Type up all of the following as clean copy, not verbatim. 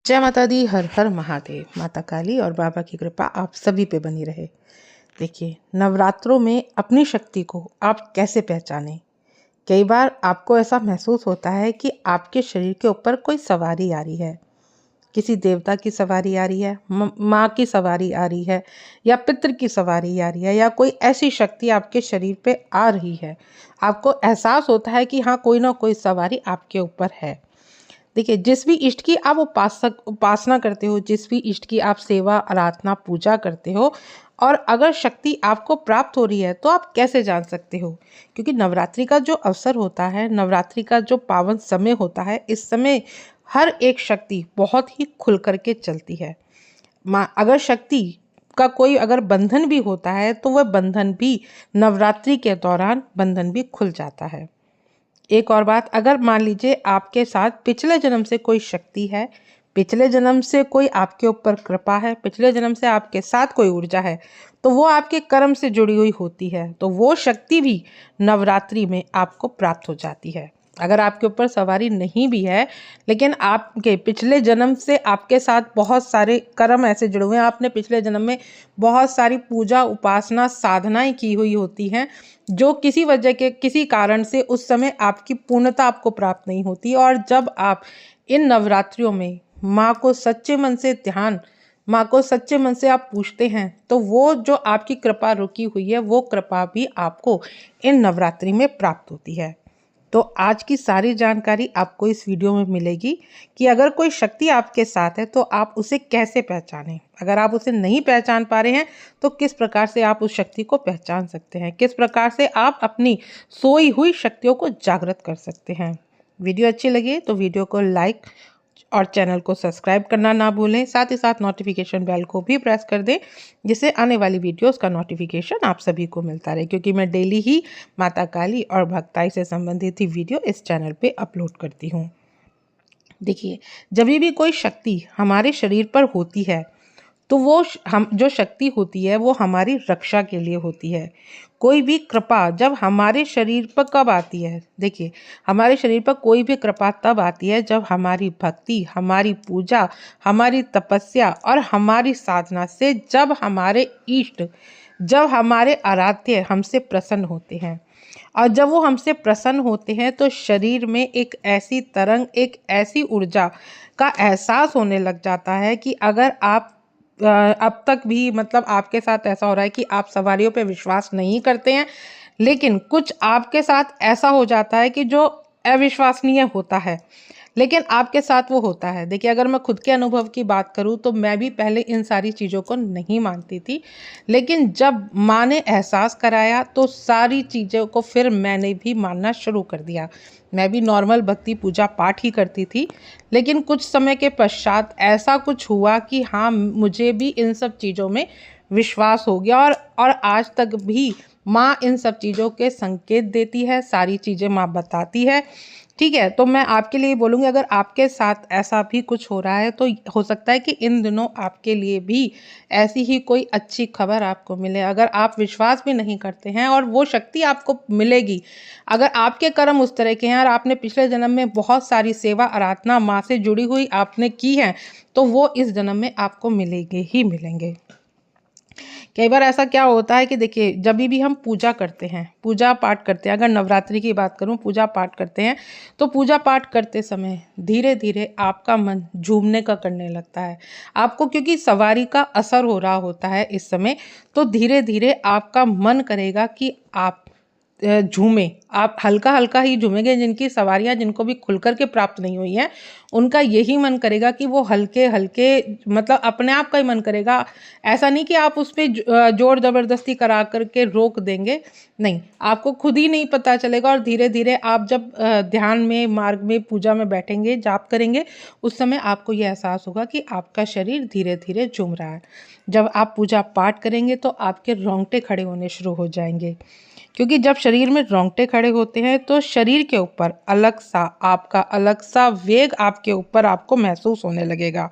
जय माता दी, हर हर महादेव। माता काली और बाबा की कृपा आप सभी पे बनी रहे। देखिए, नवरात्रों में अपनी शक्ति को आप कैसे पहचानें। कई बार आपको ऐसा महसूस होता है कि आपके शरीर के ऊपर कोई सवारी आ रही है, किसी देवता की सवारी आ रही है, माँ की सवारी आ रही है, या पितृ की सवारी आ रही है, या कोई ऐसी शक्ति आपके शरीर पे आ रही है। आपको एहसास होता है कि हाँ, कोई ना कोई सवारी आपके ऊपर है। देखिए, जिस भी इष्ट की आप उपासना करते हो, जिस भी इष्ट की आप सेवा आराधना पूजा करते हो, और अगर शक्ति आपको प्राप्त हो रही है तो आप कैसे जान सकते हो। क्योंकि नवरात्रि का जो अवसर होता है, नवरात्रि का जो पावन समय होता है, इस समय हर एक शक्ति बहुत ही खुल करके चलती है। अगर शक्ति का कोई अगर बंधन भी होता है तो वह बंधन भी नवरात्रि के दौरान बंधन भी खुल जाता है। एक और बात, अगर मान लीजिए आपके साथ पिछले जन्म से कोई शक्ति है, पिछले जन्म से कोई आपके ऊपर कृपा है, पिछले जन्म से आपके साथ कोई ऊर्जा है, तो वो आपके कर्म से जुड़ी हुई होती है, तो वो शक्ति भी नवरात्रि में आपको प्राप्त हो जाती है। अगर आपके ऊपर सवारी नहीं भी है, लेकिन आपके पिछले जन्म से आपके साथ बहुत सारे कर्म ऐसे जुड़े हुए हैं, आपने पिछले जन्म में बहुत सारी पूजा उपासना साधनाएं की हुई होती हैं, जो किसी वजह के किसी कारण से उस समय आपकी पूर्णता आपको प्राप्त नहीं होती। और जब आप इन नवरात्रियों में माँ को सच्चे मन से माँ को सच्चे मन से आप पूछते हैं, तो वो जो आपकी कृपा रुकी हुई है, वो कृपा भी आपको इन नवरात्रि में प्राप्त होती है। तो आज की सारी जानकारी आपको इस वीडियो में मिलेगी कि अगर कोई शक्ति आपके साथ है तो आप उसे कैसे पहचानें। अगर आप उसे नहीं पहचान पा रहे हैं तो किस प्रकार से आप उस शक्ति को पहचान सकते हैं, किस प्रकार से आप अपनी सोई हुई शक्तियों को जागृत कर सकते हैं। वीडियो अच्छी लगी तो वीडियो को लाइक और चैनल को सब्सक्राइब करना ना भूलें। साथ ही साथ नोटिफिकेशन बेल को भी प्रेस कर दें, जिससे आने वाली वीडियोस का नोटिफिकेशन आप सभी को मिलता रहे। क्योंकि मैं डेली ही माता काली और भक्ताई से संबंधित ही वीडियो इस चैनल पे अपलोड करती हूँ। देखिए, जब भी कोई शक्ति हमारे शरीर पर होती है तो वो हम जो शक्ति होती है वो हमारी रक्षा के लिए होती है। कोई भी कृपा जब हमारे शरीर पर कब आती है, देखिए, हमारे शरीर पर कोई भी कृपा तब आती है जब हमारी भक्ति, हमारी पूजा, हमारी तपस्या और हमारी साधना से जब हमारे इष्ट, जब हमारे आराध्य हमसे प्रसन्न होते हैं। और जब वो हमसे प्रसन्न होते हैं तो शरीर में एक ऐसी तरंग, एक ऐसी ऊर्जा का एहसास होने लग जाता है कि अगर आप अब तक भी मतलब आपके साथ ऐसा हो रहा है कि आप सवारियों पे विश्वास नहीं करते हैं, लेकिन कुछ आपके साथ ऐसा हो जाता है कि जो अविश्वसनीय होता है, लेकिन आपके साथ वो होता है। देखिए, अगर मैं खुद के अनुभव की बात करूँ तो मैं भी पहले इन सारी चीज़ों को नहीं मानती थी, लेकिन जब माँ ने एहसास कराया तो सारी चीज़ों को फिर मैंने भी मानना शुरू कर दिया। मैं भी नॉर्मल भक्ति पूजा पाठ ही करती थी, लेकिन कुछ समय के पश्चात ऐसा कुछ हुआ कि हाँ, मुझे भी इन सब चीज़ों में विश्वास हो गया। और आज तक भी माँ इन सब चीज़ों के संकेत देती है, सारी चीज़ें माँ बताती है। ठीक है, तो मैं आपके लिए बोलूँगी, अगर आपके साथ ऐसा भी कुछ हो रहा है तो हो सकता है कि इन दिनों आपके लिए भी ऐसी ही कोई अच्छी खबर आपको मिले। अगर आप विश्वास भी नहीं करते हैं और वो शक्ति आपको मिलेगी, अगर आपके कर्म उस तरह के हैं और आपने पिछले जन्म में बहुत सारी सेवा आराधना माँ से जुड़ी हुई आपने की है, तो वो इस जन्म में आपको मिलेंगे ही मिलेंगे। कई बार ऐसा क्या होता है कि देखिए, जब भी हम पूजा करते हैं, पूजा पाठ करते हैं, अगर नवरात्रि की बात करूं, पूजा पाठ करते हैं, तो पूजा पाठ करते समय धीरे धीरे आपका मन झूमने का करने लगता है आपको, क्योंकि सवारी का असर हो रहा होता है इस समय। तो धीरे धीरे आपका मन करेगा कि आप झूमें, आप हल्का हल्का ही झूमेंगे। जिनकी सवारियां जिनको भी खुल करके प्राप्त नहीं हुई हैं, उनका यही मन करेगा कि वो हल्के हल्के, मतलब अपने आप का ही मन करेगा। ऐसा नहीं कि आप उस पर जोर ज़बरदस्ती करा करके रोक देंगे, नहीं, आपको खुद ही नहीं पता चलेगा। और धीरे धीरे आप जब ध्यान में, मार्ग में, पूजा में बैठेंगे, जाप करेंगे, उस समय आपको ये एहसास होगा कि आपका शरीर धीरे धीरे झूम रहा है। जब आप पूजा पाठ करेंगे तो आपके रोंगटे खड़े होने शुरू हो जाएंगे, क्योंकि जब शरीर में रोंगटे खड़े होते हैं तो शरीर के ऊपर अलग सा वेग आपके ऊपर आपको महसूस होने लगेगा।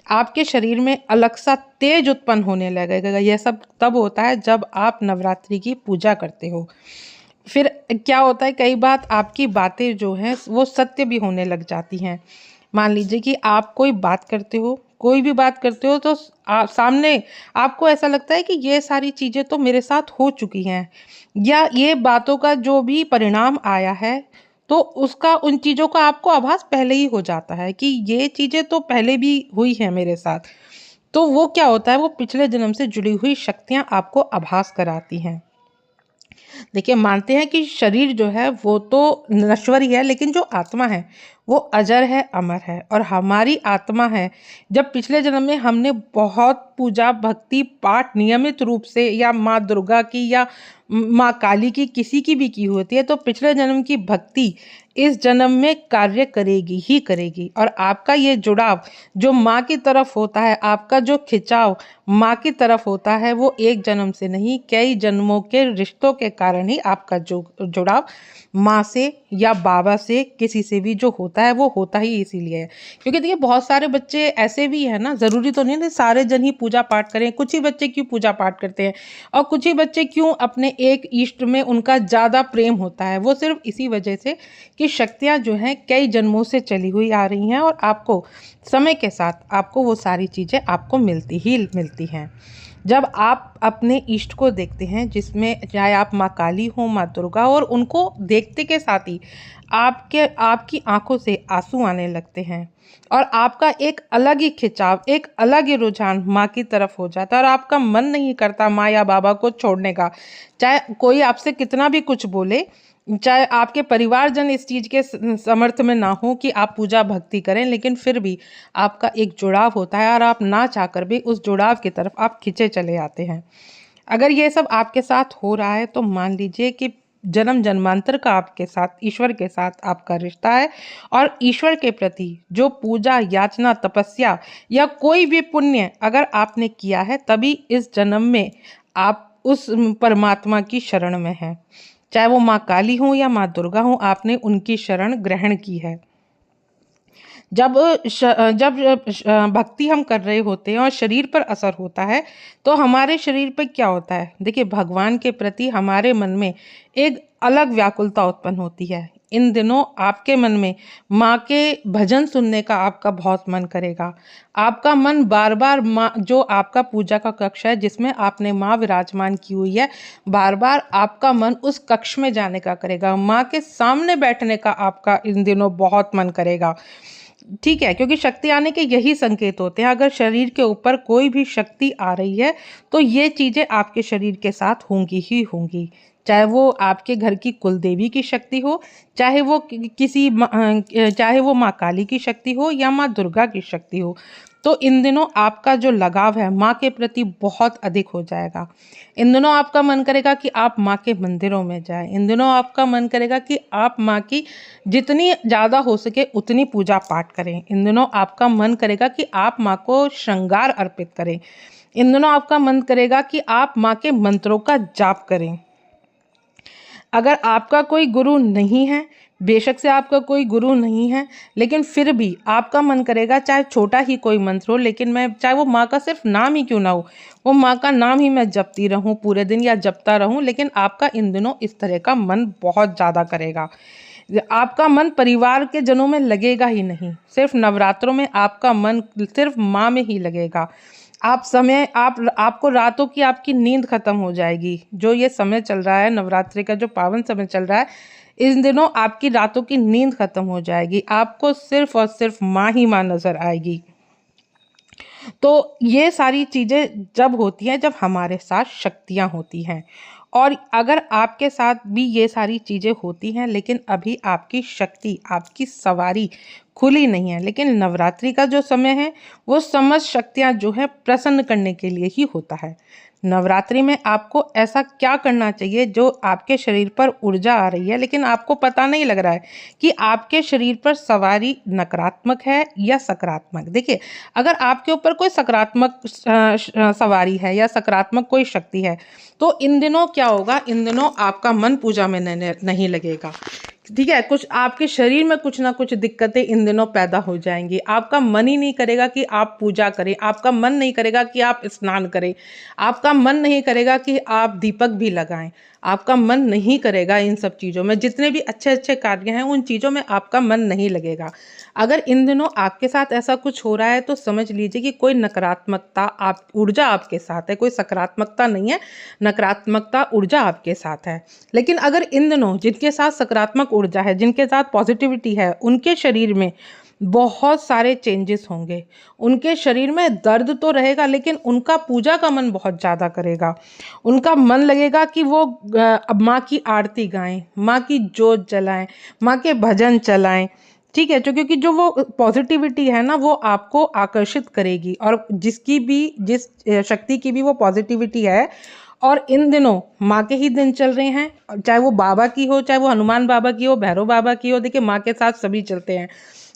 आपके शरीर में अलग सा तेज उत्पन्न होने लगेगा। यह सब तब होता है जब आप नवरात्रि की पूजा करते हो। फिर क्या होता है, कई बार आपकी बातें जो हैं वो सत्य भी होने लग जाती हैं। मान लीजिए कि आप कोई बात करते हो, कोई भी बात करते हो, तो सामने आपको ऐसा लगता है कि ये सारी चीज़ें तो मेरे साथ हो चुकी हैं, या ये बातों का जो भी परिणाम आया है तो उसका उन चीज़ों का आपको आभास पहले ही हो जाता है कि ये चीज़ें तो पहले भी हुई हैं मेरे साथ। तो वो क्या होता है, वो पिछले जन्म से जुड़ी हुई शक्तियाँ आपको आभास कराती हैं। देखिए, मानते हैं कि शरीर जो है वो तो नश्वर ही है, लेकिन जो आत्मा है वो अजर है, अमर है। और हमारी आत्मा है, जब पिछले जन्म में हमने बहुत पूजा भक्ति पाठ नियमित रूप से या माँ दुर्गा की या माँ काली की, किसी की भी की होती है, तो पिछले जन्म की भक्ति इस जन्म में कार्य करेगी ही करेगी। और आपका ये जुड़ाव जो माँ की तरफ होता है, आपका जो खिंचाव माँ की तरफ होता है, वो एक जन्म से नहीं, कई जन्मों के रिश्तों के कारण ही आपका जो जुड़ाव माँ से या बाबा से, किसी से भी जो होता है, वो होता ही इसीलिए है। क्योंकि देखिए, बहुत सारे बच्चे ऐसे भी है ना, ज़रूरी तो नहीं सारे जन ही पूजा पाठ करें। कुछ ही बच्चे क्यों पूजा पाठ करते हैं, और कुछ ही बच्चे क्यों अपने एक इष्ट में उनका ज़्यादा प्रेम होता है, वो सिर्फ इसी वजह से कि शक्तियाँ जो हैं कई जन्मों से चली हुई आ रही हैं, और आपको समय के साथ आपको वो सारी चीज़ें आपको मिलती ही मिलती हैं। जब आप अपने इष्ट को देखते हैं, जिसमें चाहे आप माँ काली हो, माँ दुर्गा, और उनको देखते के साथ ही आपकी आंखों से आंसू आने लगते हैं, और आपका एक अलग ही खिंचाव, एक अलग ही रुझान माँ की तरफ हो जाता है, और आपका मन नहीं करता माँ या बाबा को छोड़ने का। चाहे कोई आपसे कितना भी कुछ बोले, चाहे आपके परिवारजन इस चीज़ के समर्थ में ना हो कि आप पूजा भक्ति करें, लेकिन फिर भी आपका एक जुड़ाव होता है, और आप ना चाहकर भी उस जुड़ाव की तरफ आप खिंचे चले आते हैं। अगर ये सब आपके साथ हो रहा है, तो मान लीजिए कि जन्म जन्मांतर का आपके साथ, ईश्वर के साथ आपका रिश्ता है, और ईश्वर के प्रति जो पूजा याचना तपस्या या कोई भी पुण्य अगर आपने किया है, तभी इस जन्म में आप उस परमात्मा की शरण में हैं। चाहे वो माँ काली हो या माँ दुर्गा हो, आपने उनकी शरण ग्रहण की है। जब भक्ति हम कर रहे होते हैं और शरीर पर असर होता है, तो हमारे शरीर पर क्या होता है, देखिए, भगवान के प्रति हमारे मन में एक अलग व्याकुलता उत्पन्न होती है। इन दिनों आपके मन में माँ के भजन सुनने का आपका बहुत मन करेगा। आपका मन बार बार माँ, जो आपका पूजा का कक्ष है जिसमें आपने माँ विराजमान की हुई है, बार बार आपका मन उस कक्ष में जाने का करेगा। माँ के सामने बैठने का आपका इन दिनों बहुत मन करेगा। ठीक है, क्योंकि शक्ति आने के यही संकेत होते हैं। अगर शरीर के ऊपर कोई भी शक्ति आ रही है, तो ये चीज़ें आपके शरीर के साथ होंगी ही होंगी। चाहे वो आपके घर की कुल देवी की शक्ति हो, चाहे वो चाहे वो माँ काली की शक्ति हो या माँ दुर्गा की शक्ति हो। तो इन दिनों आपका जो लगाव है माँ के प्रति बहुत अधिक हो जाएगा। इन दिनों आपका मन करेगा कि आप माँ के मंदिरों में जाएं। इन दिनों आपका मन करेगा कि आप माँ की जितनी ज़्यादा हो सके उतनी पूजा पाठ करें। इन दिनों आपका मन करेगा कि आप माँ को श्रृंगार अर्पित करें। इन दिनों आपका मन करेगा कि आप माँ के मंत्रों का जाप करें। अगर आपका कोई गुरु नहीं है, बेशक से आपका कोई गुरु नहीं है, लेकिन फिर भी आपका मन करेगा चाहे छोटा ही कोई मंत्र हो, लेकिन मैं चाहे वो माँ का सिर्फ नाम ही क्यों ना हो, वो माँ का नाम ही मैं जपती रहूं पूरे दिन या जपता रहूं, लेकिन आपका इन दिनों इस तरह का मन बहुत ज़्यादा करेगा। आपका मन परिवार के जनों में लगेगा ही नहीं। सिर्फ नवरात्रों में आपका मन सिर्फ माँ में ही लगेगा। आपको रातों की आपकी नींद खत्म हो जाएगी। जो ये समय चल रहा है, नवरात्रि का जो पावन समय चल रहा है, इन दिनों आपकी रातों की नींद खत्म हो जाएगी। आपको सिर्फ और सिर्फ माँ ही माँ नजर आएगी। तो ये सारी चीज़ें जब होती हैं, जब हमारे साथ शक्तियाँ होती हैं। और अगर आपके साथ भी ये सारी चीज़ें होती हैं, लेकिन अभी आपकी शक्ति, आपकी सवारी खुली नहीं है, लेकिन नवरात्रि का जो समय है वो समस्त शक्तियाँ जो है प्रसन्न करने के लिए ही होता है। नवरात्रि में आपको ऐसा क्या करना चाहिए जो आपके शरीर पर ऊर्जा आ रही है, लेकिन आपको पता नहीं लग रहा है कि आपके शरीर पर सवारी नकारात्मक है या सकारात्मक। देखिए, अगर आपके ऊपर कोई सकारात्मक सवारी है या सकारात्मक कोई शक्ति है, तो इन दिनों क्या होगा, इन दिनों आपका मन पूजा में नहीं लगेगा। ठीक है, कुछ आपके शरीर में कुछ ना कुछ दिक्कतें इन दिनों पैदा हो जाएंगी। आपका मन ही नहीं करेगा कि आप पूजा करें, आपका मन नहीं करेगा कि आप स्नान करें, आपका मन नहीं करेगा कि आप दीपक भी लगाएं, आपका मन नहीं करेगा इन सब चीज़ों में, जितने भी अच्छे अच्छे कार्य हैं उन चीज़ों में आपका मन नहीं लगेगा। अगर इन दिनों आपके साथ ऐसा कुछ हो रहा है तो समझ लीजिए कि कोई नकारात्मकता आप ऊर्जा आपके साथ है, कोई सकारात्मकता नहीं है, नकारात्मकता ऊर्जा आपके साथ है। लेकिन अगर इन दिनों जिनके साथ सकारात्मक ऊर्जा है, जिनके साथ पॉजिटिविटी है, उनके शरीर में बहुत सारे चेंजेस होंगे। उनके शरीर में दर्द तो रहेगा लेकिन उनका पूजा का मन बहुत ज़्यादा करेगा। उनका मन लगेगा कि वो अब माँ की आरती गाएं, माँ की जोत जलाएं, माँ के भजन चलाएं। ठीक है, तो क्योंकि जो वो पॉजिटिविटी है ना वो आपको आकर्षित करेगी, और जिस शक्ति की भी वो पॉजिटिविटी है। और इन दिनों माँ के ही दिन चल रहे हैं, चाहे वो बाबा की हो, चाहे वो हनुमान बाबा की हो, भैरव बाबा की हो, देखिए माँ के साथ सभी चलते हैं।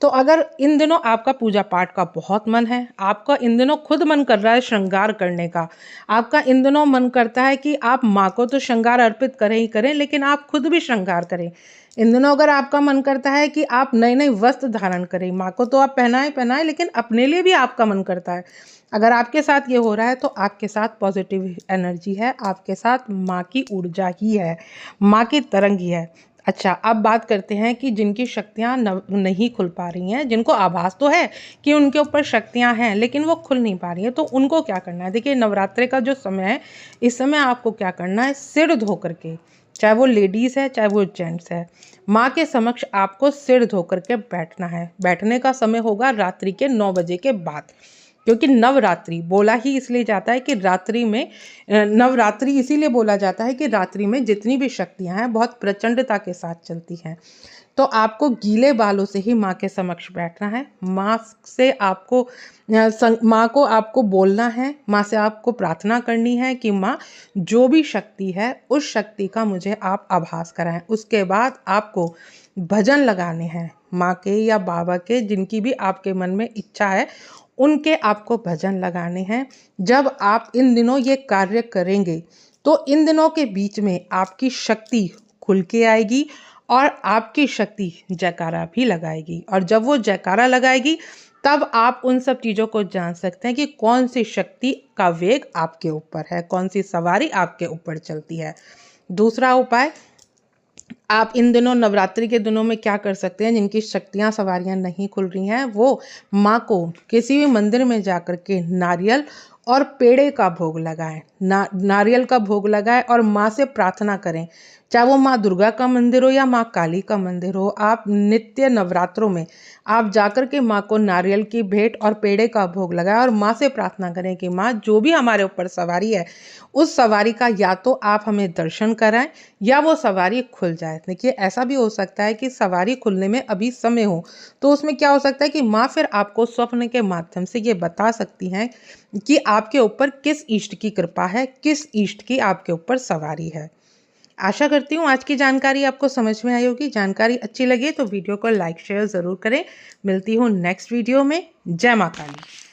तो अगर इन दिनों आपका पूजा पाठ का बहुत मन है, आपका इन दिनों खुद मन कर रहा है श्रृंगार करने का, आपका इन दिनों मन करता है कि आप माँ को तो श्रृंगार अर्पित करें ही करें, लेकिन आप खुद भी श्रृंगार करें। इन दिनों अगर आपका मन करता है कि आप नए नए वस्त्र धारण करें, माँ को तो आप पहनाएं पहनाएं, लेकिन अपने लिए भी आपका मन करता है। अगर आपके साथ ये हो रहा है तो आपके साथ पॉजिटिव एनर्जी है, आपके साथ माँ की ऊर्जा ही है, माँ की तरंग ही है। अच्छा, अब बात करते हैं कि जिनकी शक्तियाँ नहीं खुल पा रही हैं, जिनको आभास तो है कि उनके ऊपर शक्तियाँ हैं लेकिन वो खुल नहीं पा रही हैं, तो उनको क्या करना है। देखिए, नवरात्रि का जो समय है, इस समय आपको क्या करना है, सिर धो करके, चाहे वो लेडीज़ है चाहे वो जेंट्स है, माँ के समक्ष आपको सिर धो करके बैठना है। बैठने का समय होगा रात्रि के 9 बजे के बाद, क्योंकि नवरात्रि बोला ही इसलिए जाता है कि रात्रि में, नवरात्रि इसीलिए बोला जाता है कि रात्रि में जितनी भी शक्तियाँ हैं बहुत प्रचंडता के साथ चलती हैं। तो आपको गीले बालों से ही माँ के समक्ष बैठना है। माँ से आपको माँ को आपको बोलना है, माँ से आपको प्रार्थना करनी है कि माँ, जो भी शक्ति है उस शक्ति का मुझे आप आभास कराएं। उसके बाद आपको भजन लगाने हैं माँ के या बाबा के, जिनकी भी आपके मन में इच्छा है उनके आपको भजन लगाने हैं। जब आप इन दिनों ये कार्य करेंगे तो इन दिनों के बीच में आपकी शक्ति खुल के आएगी और आपकी शक्ति जयकारा भी लगाएगी। और जब वो जयकारा लगाएगी तब आप उन सब चीज़ों को जान सकते हैं कि कौन सी शक्ति का वेग आपके ऊपर है, कौन सी सवारी आपके ऊपर चलती है। दूसरा उपाय, आप इन दिनों नवरात्रि के दिनों में क्या कर सकते हैं, जिनकी शक्तियाँ सवारियाँ नहीं खुल रही हैं, वो माँ को किसी भी मंदिर में जाकर के नारियल और पेड़े का भोग लगाएं। नारियल का भोग लगाएं और माँ से प्रार्थना करें। चाहे वो माँ दुर्गा का मंदिर हो या माँ काली का मंदिर हो, आप नित्य नवरात्रों में आप जाकर के माँ को नारियल की भेंट और पेड़े का भोग लगाएं और माँ से प्रार्थना करें कि माँ, जो भी हमारे ऊपर सवारी है उस सवारी का या तो आप हमें दर्शन कराएं या वो सवारी खुल जाए। देखिए, ऐसा भी हो सकता है कि सवारी खुलने में अभी समय हो, तो उसमें क्या हो सकता है कि माँ फिर आपको स्वप्न के माध्यम से ये बता सकती हैं कि आपके ऊपर किस इष्ट की कृपा है, किस इष्ट की आपके ऊपर सवारी है। आशा करती हूँ आज की जानकारी आपको समझ में आई होगी। जानकारी अच्छी लगे तो वीडियो को लाइक शेयर ज़रूर करें। मिलती हूँ नेक्स्ट वीडियो में। जय माँ काली।